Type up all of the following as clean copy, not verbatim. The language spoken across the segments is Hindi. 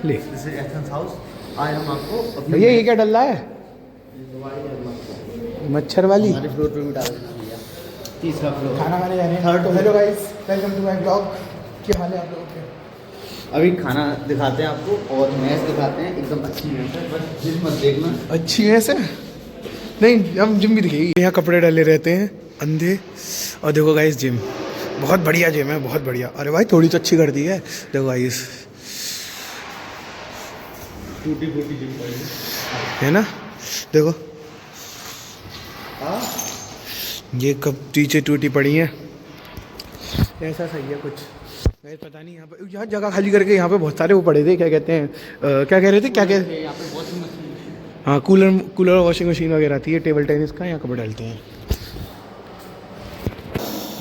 ले दिस इज एथेंस हाउस। आज हम आपको भैया ये क्या डल रहा है? मच्छर वाली। हमारे फ्लोर पे भी डाल देना भैया। तीसरा फ्लोर। खाना खाने जा रहे हैं। थर्ड तो hello guys, welcome to my blog. क्या हाल है आप लोगों के? अभी खाना दिखाते हैं आपको और मैच दिखाते हैं। एकदम अच्छी मैच है, बस जिम मत देखना। अच्छी है ऐसे नहीं, हम जिम भी दिखेगी। यहाँ कपड़े डाले रहते हैं अंधे। और देखो गाइस जिम बहुत बढ़िया जिम है, बहुत बढ़िया। अरे भाई थोड़ी तो अच्छी कर दी है। देखो गाइस टूटी फूटी जिम है ना, देखो ये कब नीचे टूटी पड़ी है। ऐसा सही है कुछ गाइस, पता नहीं। यहाँ जगह खाली करके यहाँ पे बहुत सारे वो पड़े थे, क्या कहते हैं, क्या कह रहे थे, क्या कह यहाँ पे वॉशिंग मशीन। हाँ कूलर वॉशिंग मशीन वगैरह आती है। टेबल टेनिस का यहाँ कपड़े डालते हैं।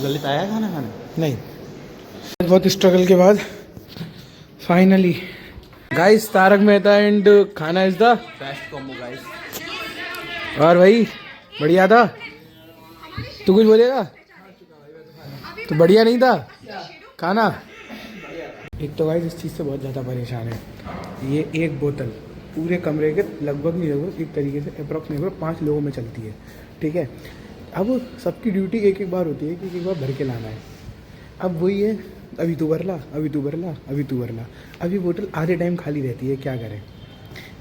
ललित आया खाना खाने? नहीं, बहुत स्ट्रगल के बाद finally guys Tarak Mehta and khana is the best combo guys. और भाई बढ़िया था। तू कुछ बोलेगा? तो बढ़िया नहीं था खाना। एक तो गाइस इस चीज़ से बहुत ज़्यादा परेशान है। ये एक बोतल पूरे कमरे के लगभग नहीं लगभग एक तरीके से अप्रॉक्स नहीं 5 लोगों में चलती है, ठीक है। अब सबकी ड्यूटी एक एक बार होती है कि एक बार भर के लाना है। अब वही है, अभी तू भर ला, अभी तू भर ला, अभी तू भर ला। अभी बोतल आधे टाइम खाली रहती है, क्या करें।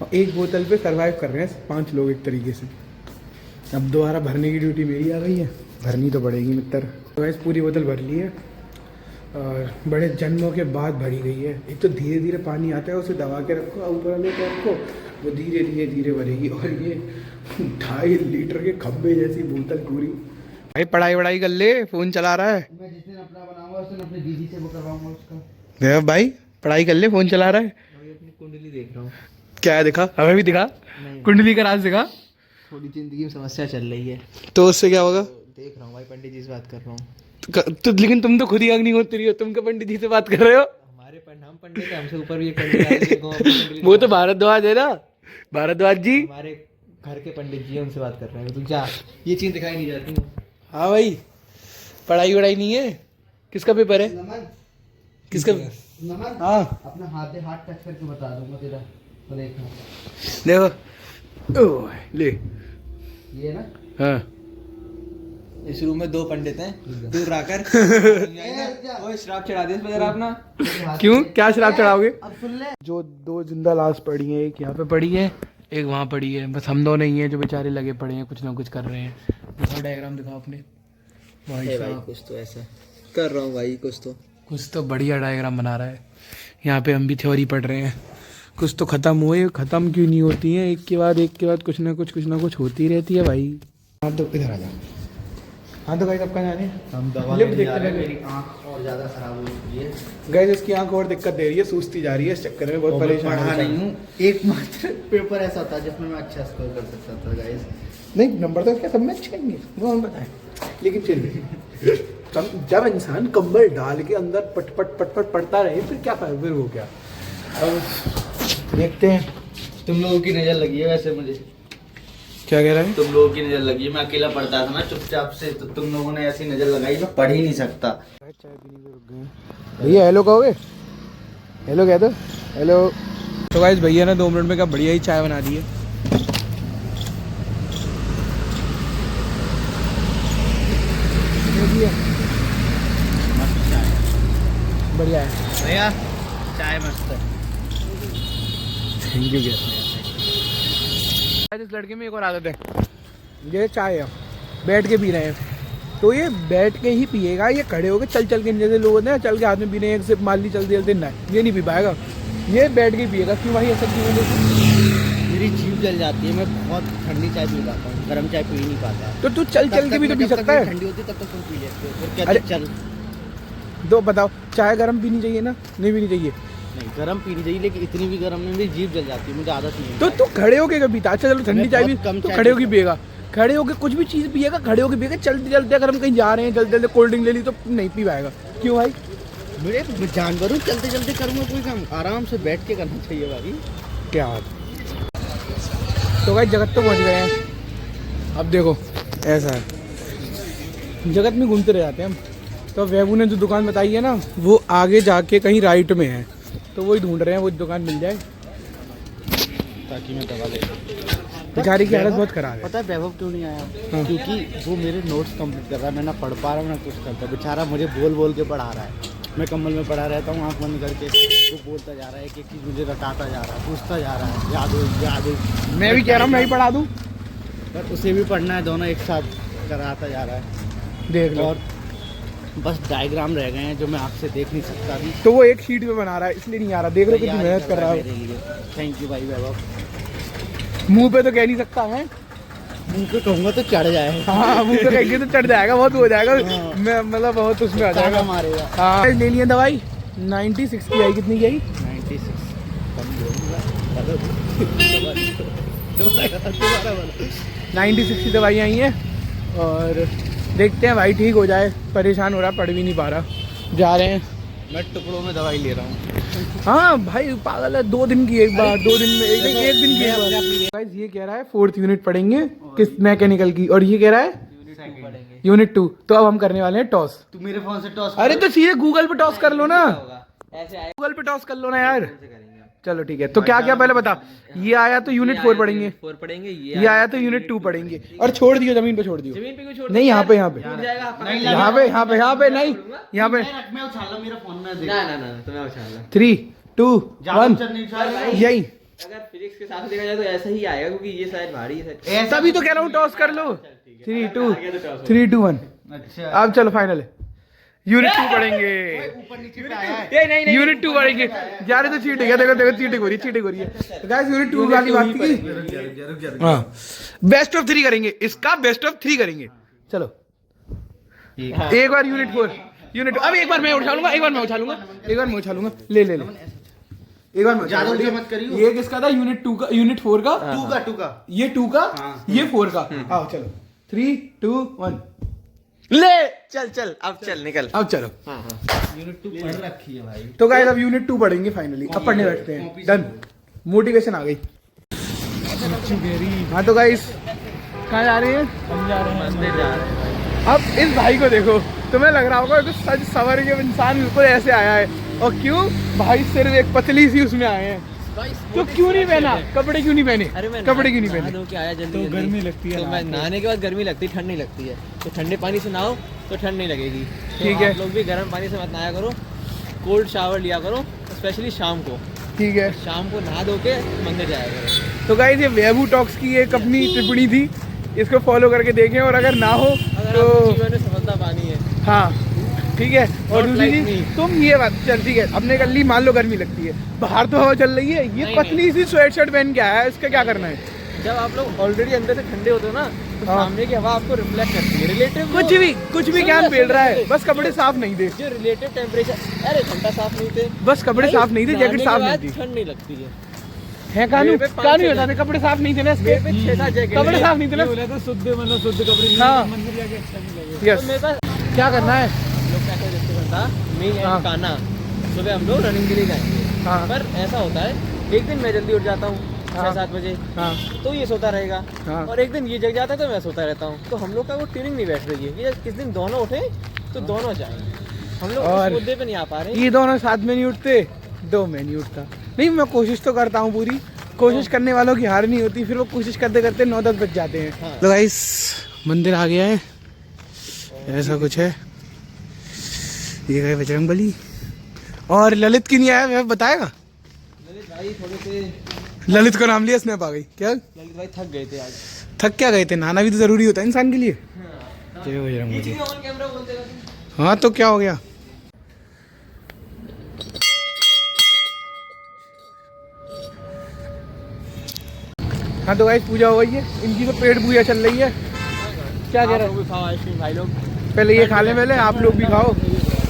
और एक बोतल पे सर्वाइव कर रहे हैं 5 लोग एक तरीके से। अब दोबारा भरने की ड्यूटी मेरी आ गई है, भरनी तो पड़ेगी मित्र। तो वैसे पूरी बोतल भर ली है और बड़े जन्मों के बाद भरी गई है। एक तो धीरे धीरे पानी आता है, उसे दबा के रखो ऊपर वाले टैप को, वो धीरे धीरे धीरे भरेगी। और ये 2.5 लीटर के खब्बे जैसी बोतल पूरी। भाई पढ़ाई वढ़ाई कर ले, फ़ोन चला रहा है। मैं जिस दिन अपना बनाऊंगा उस दिन अपनी दीदी से वो करवाऊंगा उसका। देव भाई पढ़ाई कर ले, फ़ोन चला रहा है। अभी अपनी कुंडली देख रहा हूँ। क्या है दिखा, हमें भी दिखा कुंडली का राज दिखा। थोड़ी जिंदगी में समस्या चल रही है तो उससे क्या होगा? देख रहा हूँ भाई, पंडित जी से बात कर रहा हूँ। तो लेकिन तुम तो खुद ही अग्निहोत्री हो, तुम क्या पंडित जी से बात कर रहे हो? हमारे हम पंडित हैं, हमसे ऊपर भी एक पंडित वो तो भारद्वाज है ना, भारद्वाज जी। हमारे घर के पंडित जी हैं, उनसे बात कर रहे हैं। तू जा, ये चीज दिखाई नहीं जाती। हाँ भाई पढ़ाई वढ़ाई नहीं है। किसका पेपर है? नमन, किसका? नमन, हाँ अपना हाथ टच करके बता दूंगा तेरा, तो देखना। देखो ओह, ले ये ना, हाँ इस रूम में 2 पंडित हैं। दूर रहकर ओए श्राप चढ़ा दे इस पर जरा अपना। क्यों, क्या शराब चढ़ाओगे? अब सुन ले। जो 2 जिंदा लाश पड़ी है, एक यहाँ पे पड़ी है, एक वहाँ पड़ी है। बस हम 2 नहीं है जो बेचारे लगे पड़े हैं, कुछ ना कुछ कर रहे हैं। दिखाओ डायग्राम, दिखाओ अपने भाई साहब। कुछ तो ऐसा कर रहा हूँ भाई, कुछ तो बढ़िया डायग्राम बना रहा है। यहाँ पे हम भी थ्योरी पढ़ रहे हैं। कुछ तो ख़त्म हुए, ख़त्म क्यों नहीं होती हैं? एक के बाद कुछ ना कुछ होती रहती है भाई। हाँ तो इधर आ जा। हाँ तो गाइस आपका जाने हम दवा लिफ्ट लेने जा देखते रहे हैं। हैं। मेरी आँख और ज़्यादा खराब हो चुकी है गाइस इसकी आंख और दिक्कत दे रही है, सूजती जा रही है। इस चक्कर में बहुत परेशान पढ़ा है। नहीं हूँ। एकमात्र पेपर ऐसा था जिसमें मैं अच्छा स्कोर कर सकता था गाइस। नहीं नंबर तो क्या सब में अच्छे आएंगे, वो हम बताएं। लेकिन चलिए जब इंसान कंबल डाल के अंदर पट पट पट पट पढ़ता रहे फिर क्या फायदा, फिर वो क्या। अब देखते हैं। तुम लोगों की नज़र लगी है वैसे मुझे। क्या कह रहे हैं? तुम लोगों की नज़र लगी है। मैं अकेला पढ़ता था ना चुपचाप से, तो तुम लोगों ने ऐसी नज़र लगाई मैं पढ़ ही नहीं सकता। चाय पीने के रुक गए भैया। हेलो कहोगे? हेलो कह दो, हेलो। तो गाइस भैया ने 2 मिनट में क्या बढ़िया ही चाय बना दी है। मस्त चाय बढ़िया है भैया, चाय मस्त है। Thank you. इस लड़के में एक और आदत है, ये चाय है बैठ के पी रहे हैं। तो ये बैठ के ही पिएगा, ये खड़े होके चल के जैसे लोग होते हैं चल के हाथ में पीने, एक सिप मार ली चलते चलते, ना ये नहीं पी पाएगा। ये बैठ के पिएगा। क्यों भाई ऐसा क्यों? मेरी जीभ जल जाती है, मैं बहुत ठंडी चाय पी पाता हूँ, गर्म चाय पी नहीं पाता। तो तू चल के भी तो पी सकता है। ठंडी होती तब तक तुम पी लेते हो। फिर अरे चल दो बताओ, चाय गर्म पीनी चाहिए ना, नहीं पीनी चाहिए? नहीं, गर्म पीनी चाहिए, लेकिन इतनी भी गर्म नहीं, मेरी जीभ जल जाती है, मुझे आदत नहीं है। तो तू खड़े होके कभी पीता? अच्छा चलो ठंडी चाय भी कम तो चाय खड़े होके पीता पिएगा। खड़े होके कुछ भी चीज़ पिएगा, खड़े होके पिएगा। चलते चलते अगर हम कहीं जा रहे हैं, चलते चलते कोल्ड ड्रिंक ले ली तो नहीं पी पाएगा। क्यों भाई? मेरे जानवर हूँ, चलते चलते करूँगा कोई काम, आराम से बैठ के करना चाहिए भाई। क्या बात। तो भाई जगत तो पहुँच गए हैं। अब देखो ऐसा है, जगत में घूमते रह जाते हैं हम। तो वैभू ने जो दुकान बताई है ना, वो आगे जाके कहीं राइट में है। तो वही ढूंढ रहे हैं, वो दुकान मिल जाए ताकि मैं दवा ले लूं। बेचारी की हालत बहुत खराब है। पता है वैभव क्यों नहीं आया? हाँ। क्योंकि वो मेरे नोट्स कंप्लीट कर रहा है, मैं ना पढ़ पा रहा हूँ ना कुछ करता। बेचारा मुझे बोल बोल के पढ़ा रहा है, मैं कम्बल में पढ़ा रहता हूँ आँख बंद करके, वो बोलता जा रहा है, एक एक चीज़ मुझे रटाता जा रहा है, पूछता जा रहा है, याद हो। मैं भी कह रहा हूँ मैं भी पढ़ा दूँ, पर उसे भी पढ़ना है, दोनों एक साथ कराता जा रहा है। देख लो। और बस डायग्राम रह गए हैं जो मैं आपसे देख नहीं सकता अभी। तो वो एक शीट पे बना रहा है इसलिए नहीं आ रहा, देख लो कितनी मेहनत कर रहा है। थैंक यू भाई वैभव। मुंह पे तो कह नहीं सकता है, मुँह पे कहूँगा तो चढ़ जाए। हाँ मुंह पे कहेंगे तो चढ़ जाएगा, बहुत हो जाएगा। हाँ। मैं मतलब बहुत उसमें आ जाएगा। मारेगा। हाँ ले लिए दवाई 96 की आई, कितनी की आई? 96 कम दोबारा बोलो। 96 की दवाई आई है और देखते हैं भाई ठीक हो जाए। परेशान हो रहा, पढ़ भी नहीं पा रहा, जा रहे हैं। मैं टुकड़ों में दवाई ले रहा हूँ। हाँ भाई पागल है, 2 दिन की एक बार, 2 दिन में एक दिन की एक बार। गाइस ये कह रहा है 4th यूनिट पढ़ेंगे किस मैकेनिकल की, और ये कह रहा है यूनिट 2। तो अब हम करने वाले हैं टॉस। तू मेरे फोन से टॉस। अरे तो सीधे गूगल पे टॉस कर लो ना, ऐसे आए गूगल पे टॉस कर लो ना यार। करेंगे। चलो ठीक है, तो क्या क्या पहले बता। ये आया तो यूनिट 4 पढ़ेंगे, 4 पढ़ेंगे, ये आया तो यूनिट 2 पढ़ेंगे, और छोड़ दियो जमीन पे, छोड़ दियो। जमीन पे क्यों छोड़? नहीं यहाँ पे, यहाँ पे, टूट जाएगा। नहीं, यहाँ पे, यहाँ पे, यहाँ पे नहीं, यहाँ पे। मैं उछाल ला मेरा फोन में देख। ना ना ना तुम्हें उछाल ला। 3 2 1 भाई, यही। अगर फिजिक्स के साथ देखा जाए तो ऐसा ही आएगा क्योंकि ये शायद भारी है। तभी तो कह रहा हूँ टॉस कर लो। 3 2 1। अच्छा अब चलो फाइनल है, यूनिट 2 पढ़ेंगे। ऊपर नीचे पे आया है। नहीं यूनिट 2 पढ़ेंगे। जा रहे तो चीटिंग है, देखो देखो चीटिंग हो रही है, चीटिंग हो रही है। तो गाइस यूनिट 2 वाली बात की। हाँ बेस्ट ऑफ 3 करेंगे, इसका बेस्ट ऑफ 3 करेंगे। चलो एक बार यूनिट 4, यूनिट अब एक बार मैं उठा लूंगा, एक बार मैं उठा लूंगा, एक बार मैं उठा लूंगा। ले ले ले एक बार मैं ज्यादा ऊंचा मत करियो। ये किसका था? यूनिट 2 का, यूनिट 4 का। टू का ये 2 का, ये 4 का। आओ चलो 3 2 1 ले चल चल अब चल निकल। अब चलो। यूनिट 2 पढ़ रखी है भाई। तो गाइस अब यूनिट 2 पढ़ेंगे फाइनली, अब पढ़ने बैठते हैं। डन, मोटिवेशन आ गई। हाँ तो गाइस कहाँ जा रहे हैं? हम जा रहे हैं मंदिर जा रहे हैं। अब इस भाई को देखो, तुम्हें लग रहा होगा तो सज सवर के इंसान बिल्कुल ऐसे आया है, और क्यों भाई सिर्फ एक पतली सी उसमें आए हैं। तो क्यों नहीं पहना कपड़े, क्यों नहीं पहने? अरे मैं कपड़े क्यों नहीं पहने? नहा धो के आया जल्दी तो गर्मी लगती है तो मैं नहाने के बाद गर्मी लगती है, ठंड नहीं लगती है। तो ठंडे पानी से नहाओ तो ठंड नहीं लगेगी। तो ठीक है। आप लोग भी गर्म पानी से मत नहाया करो, कोल्ड शावर लिया करो, स्पेशली शाम को। ठीक है। शाम को नहा धो के मंदिर जाया करो। तो गाइस ये वैभव टॉक्स की एक अपनी टिप्पणी थी, इसको फॉलो करके देखें, और अगर ना हो अगर तो आपके जीवन में सफलता पानी है। हाँ ठीक है। और Not दूसरी like चीज me. तुम ये बात चल ठीक है, अपने कर ली, मान लो गर्मी लगती है, बाहर तो हवा चल रही है, ये नहीं, पतली सी स्वेट शर्ट पहन के आया है, इसका क्या करना है? जब आप लोग ऑलरेडी अंदर से ठंडे होते हो ना, तो हाँ। सामने की हवा आपको रिफ्लेक्ट करती है। रिलेटिव कुछ भी ज्ञान पेल रहा है, बस कपड़े साफ नहीं थे, जो रिलेटिव टेम्परेचर, अरे घंटा साफ नहीं थे, बस कपड़े साफ नहीं थे, जैकेट साफ नहीं थी। ठंड नहीं लगती है। कानू मेरे पे पाँच कानू छह होता था, कपड़े साफ नहीं थे ना इसके, मेरे पे 6-7 जैकेट कपड़े साफ नहीं थे ना। तो शुद्ध मतलब शुद्ध कपड़े हाँ। मंदिर जाके अच्छा नहीं लगे। यस, तो मेरे पास क्या करना है? लोग कैसे डिस्कशन था, मी हाँ। एंड काना सुबह हम लोग रनिंग के लिए जाएंगे। हाँ पर ऐसा होता है, एक दिन मैं जल्दी उठ जाता हूँ हाँ। 6-7 बजे, हाँ तो ये सोता रहेगा, हाँ। और एक दिन ये जग जाता है तो मैं सोता रहता हूँ। तो हम लोग का वो ट्यूनिंग नहीं बैठ रही है कि किस दिन दोनों उठे तो दोनों जाएंगे। हम लोग और उस मुद्दे पे नहीं आ पा रहे। ये दोनों साथ में नहीं उठते, 2 में नहीं उठता। नहीं मैं कोशिश तो करता हूँ पूरी, कोशिश करने वालों की हार नहीं होती, फिर वो कोशिश करते करते 9-10 बज जाते हैं। हाँ। तो गाइस मंदिर आ गया है, ऐसा कुछ है। ये गए बजरंगबली, और ललित की नहीं आया, वह बताएगा। ललित भाई थोड़े से, ललित को नाम लिया, स्नैप आ गई क्या? ललित भाई थक गए थे आज। थक क्या गए थे? नहाना भी तो जरूरी होता है इंसान के लिए। जय बजरंगबली। ऑन कैमरा बोलते हैं। हाँ तो क्या हो गया? हाँ तो गाइस पूजा हो गई है, इनकी तो पेट पूजा चल रही है। क्या कह रहे आप लोग भी खाओ आइसक्रीम भाई लोग। पहले ये खा लें, पहले आप लोग भी खाओ।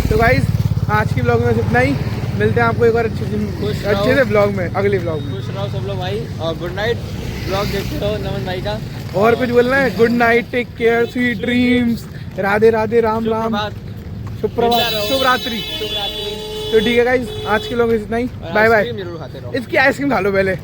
तो गाइस आज की ब्लॉग में बस इतना ही, मिलते हैं आपको एक बार अच्छे से ब्लॉग में, अगले ब्लॉग में। खुश रहो सब लोग भाई, और गुड नाइट। ब्लॉग देखते रहो नमन भाई का। और कुछ बोलना है? Good night, take care, sweet dreams, Radhe Radhe, Ram Ram, शुभ प्रभात, शुभ रात्रि। शुभ रात्रि। तो ठीक है गाइस आज के ब्लॉग में इतना ही, और बाय बाय। आइसक्रीम जरूर खाते रहो। इसकी आइसक्रीम खा लो पहले।